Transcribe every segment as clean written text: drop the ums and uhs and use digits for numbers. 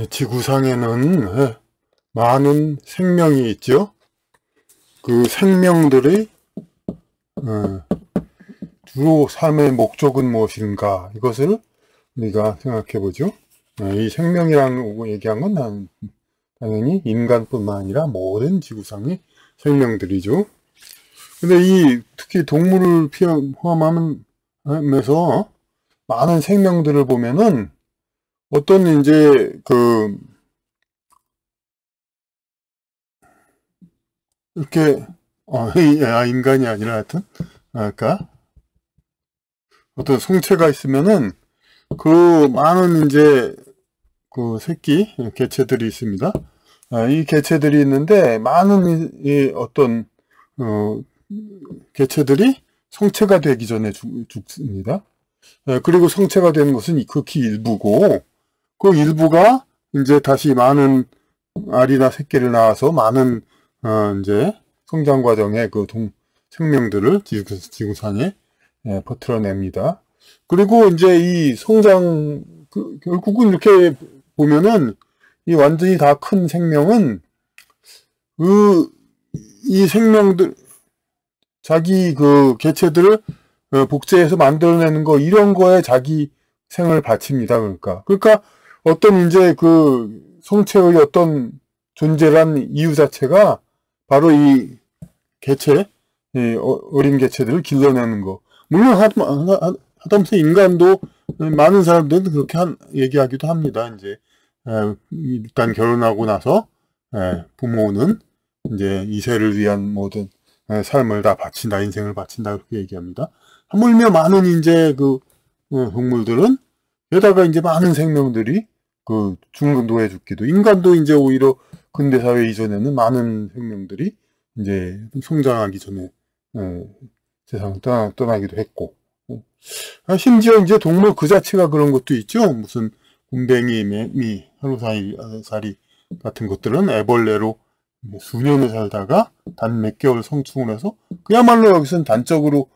지구상에는 많은 생명이 있죠. 그 생명들의 주로 삶의 목적은 무엇인가, 이것을 우리가 생각해 보죠. 이 생명이라고 얘기한 건 당연히 인간뿐만 아니라 모든 지구상의 생명들이죠. 근데 특히 동물을 포함하면서 많은 생명들을 보면은 어떤 이제 이렇게 인간이 아니라 하여튼 아까 어떤 송체가 있으면은 많은 이제 새끼 개체들이 있습니다. 이 개체들이 있는데 많은 어떤 개체들이 성체가 되기 전에 죽습니다. 그리고 성체가 되는 것은 극히 일부고, 그 일부가 이제 다시 많은 알이나 새끼를 낳아서 많은 이제 성장 과정의 생명들을 지구상에 퍼뜨려냅니다. 그리고 이제 이 성장 결국은 이렇게 보면은 이 완전히 다 큰 생명은 이 생명들 자기 개체들을 복제해서 만들어내는 거, 이런 거에 자기 생을 바칩니다. 그러니까 어떤 이제 성체의 어떤 존재란 이유 자체가 바로 이 어린 개체들을 길러내는 거. 물론 하다못해 인간도 많은 사람들은 그렇게 얘기하기도 합니다. 이제 일단 결혼하고 나서 부모는 이제 이세를 위한 모든 삶을 다 바친다, 인생을 바친다, 그렇게 얘기합니다. 하물며 많은 이제 동물들은 게다가 이제 많은 생명들이 중노에 죽기도, 인간도 이제 오히려 근대사회 이전에는 많은 생명들이 이제 성장하기 전에 세상을 떠나기도 했고, 심지어 이제 동물 그 자체가 그런 것도 있죠. 무슨 곰뱅이, 매미, 하루살이 같은 것들은 애벌레로 수년을 살다가 단 몇 개월 성충을 해서 그야말로 여기서는 단적으로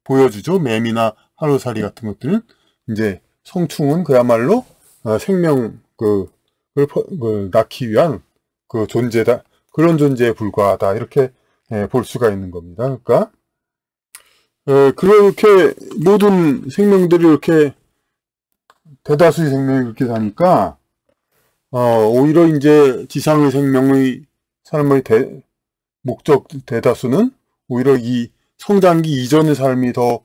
보여주죠. 매미나 하루살이 같은 것들은 이제 성충은 그야말로 생명 낳기 위한 존재다, 그런 존재에 불과하다, 이렇게 볼 수가 있는 겁니다. 그러니까 그렇게 모든 생명들이 이렇게 대다수의 생명이 그렇게 사니까 오히려 이제 지상의 생명의 삶의 목적 대다수는 오히려 이 성장기 이전의 삶이 더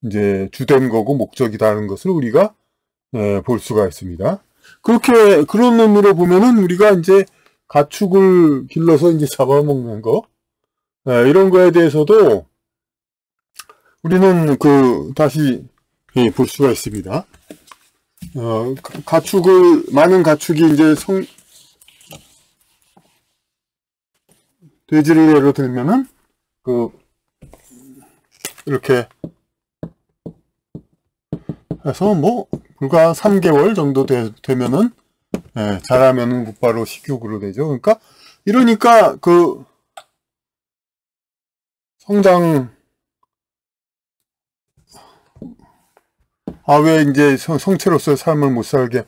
이제 주된 거고 목적이라는 것을 우리가 볼 수가 있습니다. 그런 의미로 보면은 우리가 이제 가축을 길러서 이제 잡아먹는 거, 이런 거에 대해서도 우리는 다시 볼 수가 있습니다. 많은 가축이 이제 돼지를 예로 들면은 이렇게 해서 불과 3개월 정도 되면은 자라면은 곧바로 식육으로 되죠. 그러니까 이러니까 성장 왜 이제 성체로서의 삶을 못 살게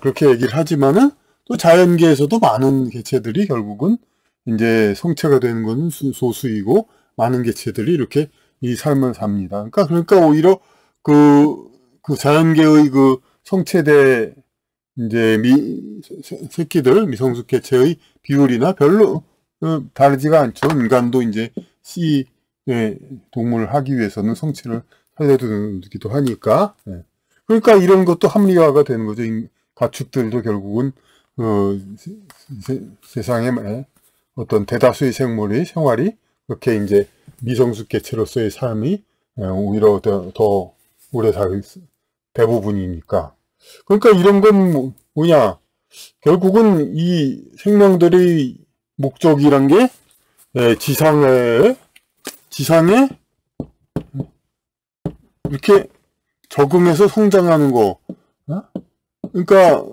그렇게 얘기를 하지만은 또 자연계에서도 많은 개체들이 결국은 이제 성체가 되는 것은 소수이고 많은 개체들이 이렇게 이 삶을 삽니다. 그러니까 오히려 자연계의 성체대 이제 새끼들, 미성숙 개체의 비율이나 별로 다르지가 않죠. 인간도 이제 동물을 하기 위해서는 성체를 살려두기도 하니까. 그러니까 이런 것도 합리화가 되는 거죠. 가축들도 결국은 세상에 어떤 대다수의 생활이 그렇게 이제 미성숙 개체로서의 삶이 오히려 더 오래 살 대부분이니까. 그러니까 이런 건 뭐냐, 결국은 이 생명들의 목적이란 게 지상에 이렇게 적응해서 성장하는 거. 그러니까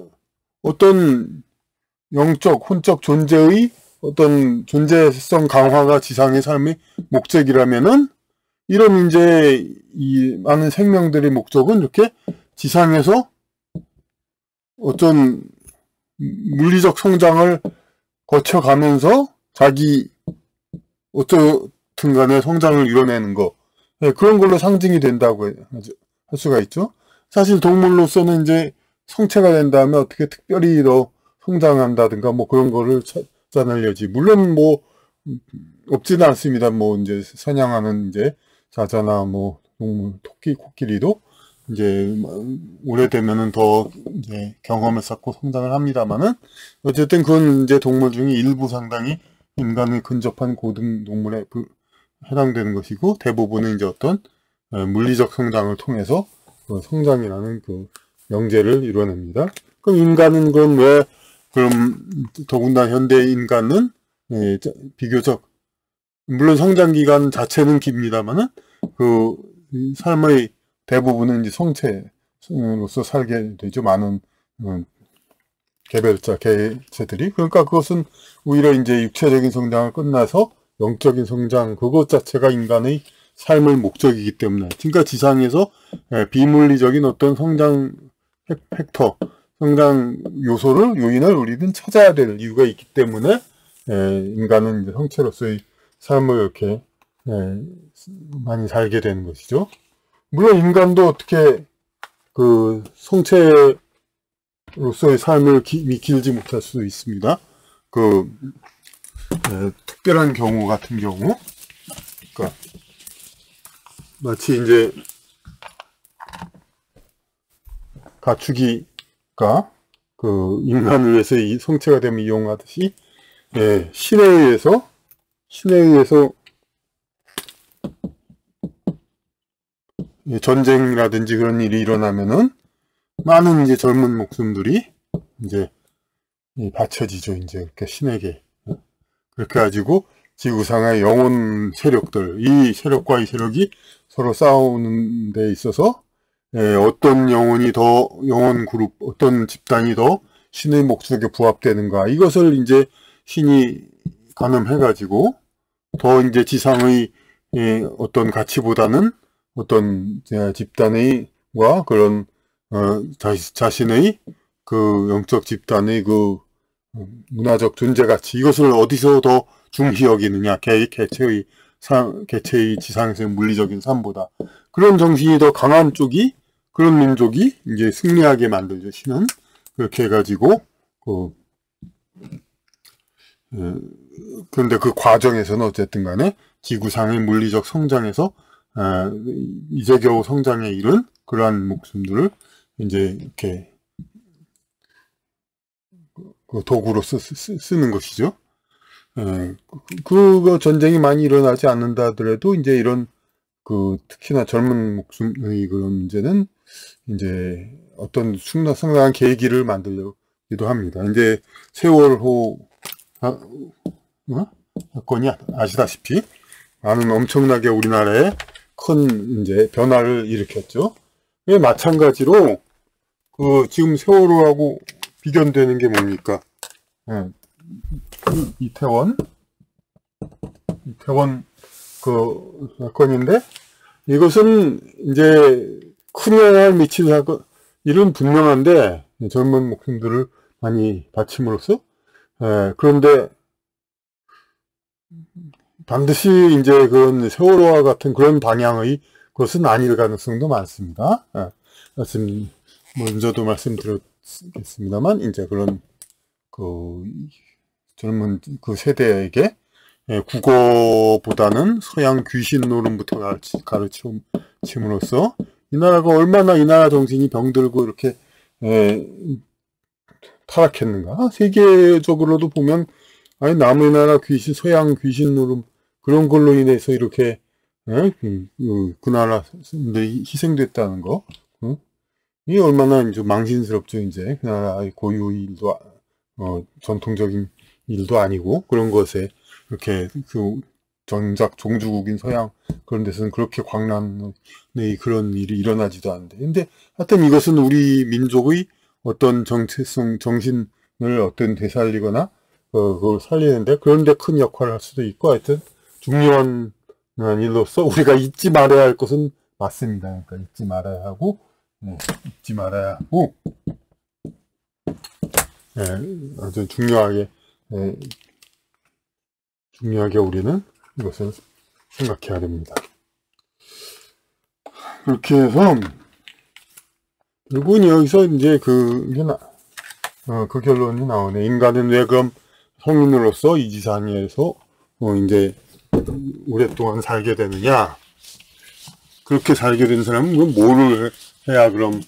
어떤 혼적 존재의 어떤 존재성 강화가 지상의 삶의 목적이라면은, 이런 이제 이 많은 생명들의 목적은 이렇게 지상에서 어떤 물리적 성장을 거쳐가면서 자기 어떻든 간에 성장을 이뤄내는 거, 예, 그런 걸로 상징이 된다고 할 수가 있죠. 사실 동물로서는 이제 성체가 된 다음에 어떻게 특별히 더 성장한다든가 뭐 그런 거를 찾아내려지. 물론 뭐 없지는 않습니다. 뭐 이제 사냥하는 이제 사자나 뭐 동물, 토끼, 코끼리도 이제 오래되면은 더 이제 경험을 쌓고 성장을 합니다만은 어쨌든 그건 이제 동물 중에 일부 상당히 인간을 근접한 고등 동물에 해당되는 것이고, 대부분은 이제 어떤 물리적 성장을 통해서 그 성장이라는 그 명제를 이뤄냅니다. 그럼 인간은 그럼 왜, 그럼 더군다나 현대 인간은 비교적 물론 성장 기간 자체는 깁니다만은 그 삶의 대부분은 이제 성체로서 살게 되죠. 많은 개별자 개체들이. 그러니까 그것은 오히려 이제 육체적인 성장을 끝나서 영적인 성장, 그것 자체가 인간의 삶의 목적이기 때문에, 그러니까 지상에서 비물리적인 어떤 성장 팩터, 성장 요인을 우리는 찾아야 될 이유가 있기 때문에 인간은 이제 성체로서의 삶을 이렇게 많이 살게 되는 것이죠. 물론 인간도 어떻게 그 성체로서의 삶을 길지 못할 수도 있습니다. 그 특별한 경우 같은 경우, 그러니까 마치 이제 가축이가 그 인간을 위해서 이 성체가 되면 이용하듯이 신에 의해서 전쟁이라든지 그런 일이 일어나면은 많은 이제 젊은 목숨들이 이제 바쳐지죠. 이제 이렇게 신에게. 그렇게 가지고 지구상의 영혼 세력들, 이 세력과 이 세력이 서로 싸우는 데 있어서 어떤 영혼 그룹, 어떤 집단이 더 신의 목적에 부합되는가, 이것을 이제 신이 가늠해가지고 더 이제 지상의 어떤 가치보다는 어떤 집단의과 그런 자신의 그 영적 집단의 그 문화적 존재 가치, 이것을 어디서 더 중히 여기느냐, 개체의 지상에서의 물리적인 삶보다 그런 정신이 더 강한 쪽이, 그런 민족이 이제 승리하게 만들죠. 신은 그렇게 해가지고 그런데 그 과정에서는 어쨌든 간에 지구상의 물리적 성장에서 이제 겨우 성장에 이른 그러한 목숨들을 이제 이렇게 그 도구로 쓰는 것이죠. 그 전쟁이 많이 일어나지 않는다 하더라도 이제 이런 그 특히나 젊은 목숨의 그런 문제는 이제 어떤 상당한 계기를 만들기도 합니다. 이제 세월호 사건이 아시다시피 많은 엄청나게 우리나라에 큰 이제 변화를 일으켰죠. 마찬가지로 그 지금 세월호하고 비견되는 게 뭡니까? 이태원 그 사건인데, 이것은 이제 큰 영향을 미친 사건, 일은 분명한데 젊은 목숨들을 많이 바침으로써 그런데 반드시 이제 그런 세월호와 같은 그런 방향의 것은 아닐 가능성도 많습니다. 먼저도 말씀드렸겠습니다만, 이제 그런 그 젊은 그 세대에게 국어보다는 서양 귀신 노름부터 가르침으로써 이 나라가 얼마나 이 나라 정신이 병들고 이렇게 타락했는가. 세계적으로도 보면 아니 남의 나라 귀신, 서양 귀신 노름 그런 걸로 인해서 이렇게 그 나라 사람들이 희생됐다는 거, 이 얼마나 이제 망신스럽죠. 이제 그 나라의 고유 일도 전통적인 일도 아니고 그런 것에 이렇게 그 정작 종주국인 서양 그런 데서는 그렇게 광란의 그런 일이 일어나지도 않는데, 근데 하여튼 이것은 우리 민족의 어떤 정체성, 정신을 어떤 되살리거나 그걸 살리는데 그런데 큰 역할을 할 수도 있고, 하여튼 중요한 일로서 우리가 잊지 말아야 할 것은 맞습니다. 그러니까 잊지 말아야 하고 아주 중요하게 우리는 이것을 생각해야 됩니다. 그렇게 해서 결국은 여기서 이제 그 결론이 나오네. 인간은 왜 그럼 성인으로서 이 지상에서 이제 오랫동안 살게 되느냐? 그렇게 살게 된 사람은 그럼 뭐를 해야 그럼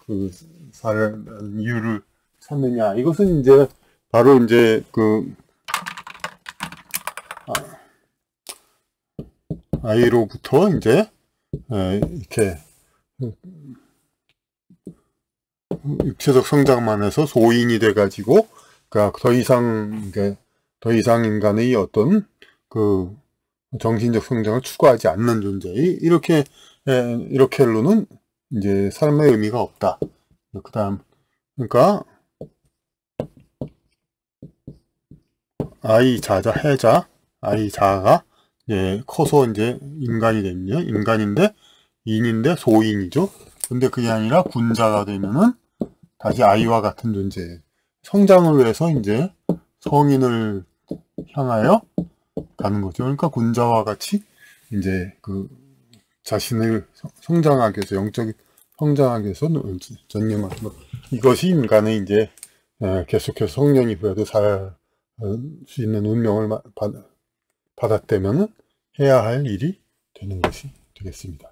그 사는 이유를 찾느냐? 이것은 이제 바로 이제 아이로부터 이제 이렇게 육체적 성장만 해서 소인이 돼가지고, 그러니까 더 이상 인간의 어떤 그 정신적 성장을 추구하지 않는 존재. 이렇게로는 이제 삶의 의미가 없다. 그러니까 아이자가 커서 이제 인간이 되면요. 인간인데 인인데 소인이죠. 근데 그게 아니라 군자가 되면은 다시 아이와 같은 존재. 성장을 위해서 이제 성인을 향하여 가는 거죠. 그러니까 군자와 같이 이제 자신을 성장하기 위해서, 영적인 성장하기 위해서 전념하는 것. 이것이 인간의 이제 계속해서 성년이 후에도 살 수 있는 운명을 받았다면은 해야 할 일이 되는 것이 되겠습니다.